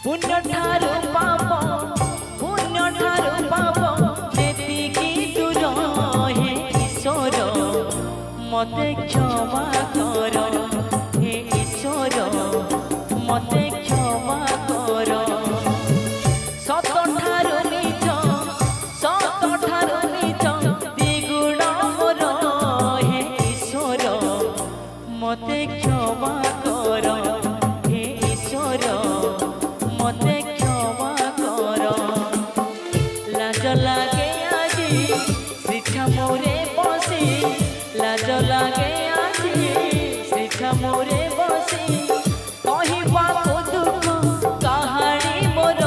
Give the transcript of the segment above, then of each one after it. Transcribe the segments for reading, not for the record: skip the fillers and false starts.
पुण्य ठारू पाप पुण्य ठारू पाप जेतिकी दूर हे ईश्वर मते क्षमा कर हे ईश्वर मते क्षमा कर सत ठारू निज द्विगुण मोर हे ईश्वर मते क्षमा कर हे ईश्वर मते क्षमा कर लाज लागे आजी शिक्षा मोरे बसी लाज लागे आजी शिक्षा मोरे बसी कहवा को दुख कहानी मोर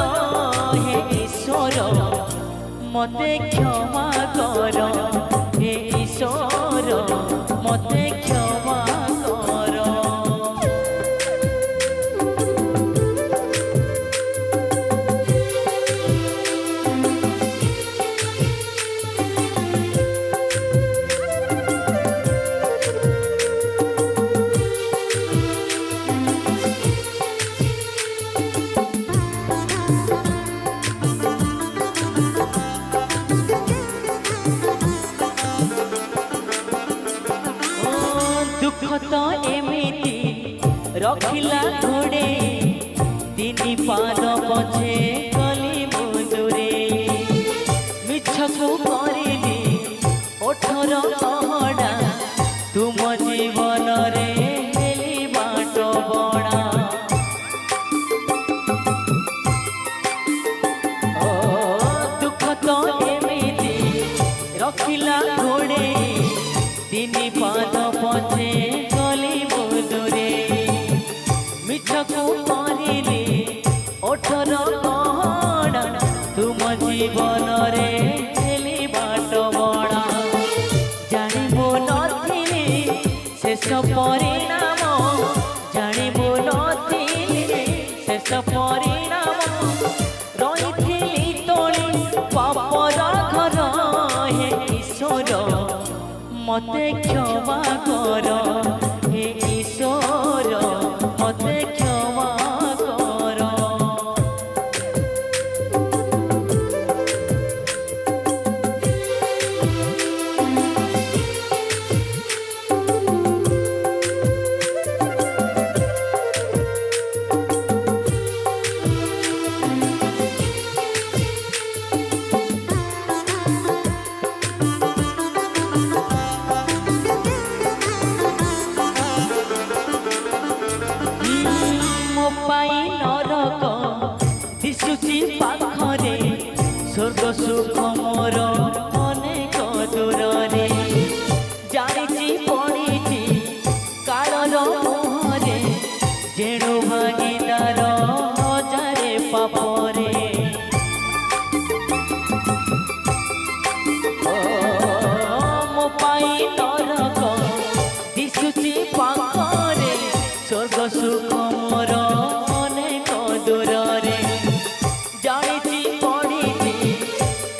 हे ईश्वर मते क्षमा कर हे ईश्वर मते क्षमा कर दुख तो एमिति रखिला घोड़े तीन पाद पछे गली मुदुरे मिछ को करिली 18 कहड़ा तुम जीवन रे हेली बाट बड़ा ओ दुख तो एमिति रखिला घोड़े तीन पाद पछे गली मुदुरे मिछ को करिली 18 कहड़ा तुम जीवन रे हेली बाट बड़ा जानिबो नथिली शेष परिणाम जानिबो नथिली शेष परिणाम रहिथिली तोली पापर घर हे ईश्वर मते क्षमा कर हे ईश्वर मते क्षमा कर नरक दिशुची पाखरे स्वर्ग सुख मोर अनेक दूरे जानी पड़ी कालर मुहरे जेणु भागीदार हजारे पापरे मो पाई नरक दिशुची पाखरे स्वर्ग सुख मोर अनेक दूरे जानी पड़ी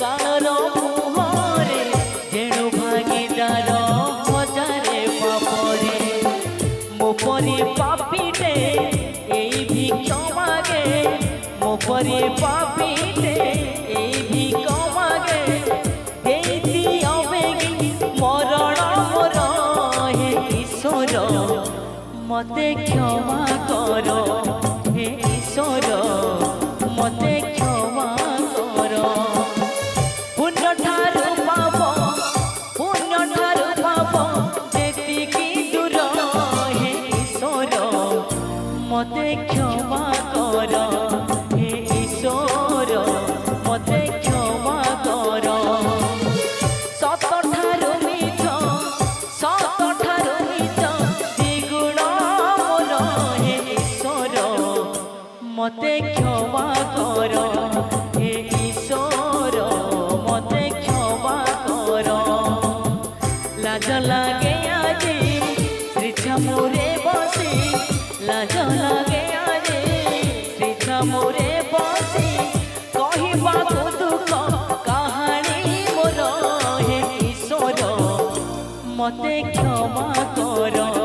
कालर मुहरे जेणु भागीदार हजारे पापरे मो परी पापीटे एई भिक्ष मागे मो परी पापीटे एई भिक्ष मागे देती अबेगी मरण मोर हे ईश्वर मते क्षमा कर हे ईश्वर मते क्षमा कर पुण्य ठारू पाप पुण्य ठारू पाप जेतिकी दूर हे ईश्वर मते क्षमा कर हे ईश्वर मते क्षमा कर सत ठारू मिछ सत ठारू मिछ द्विगुण मोर हे ईश्वर मते क्षमा कर हे ईश्वर मते क्षमा कर लाज लागे आजी श्रीछा मोरे बसी लाज लागे आजी श्रीछा मोरे बसी कहवा को दुख कहानी मोर हे ईश्वर मते क्षमा कर।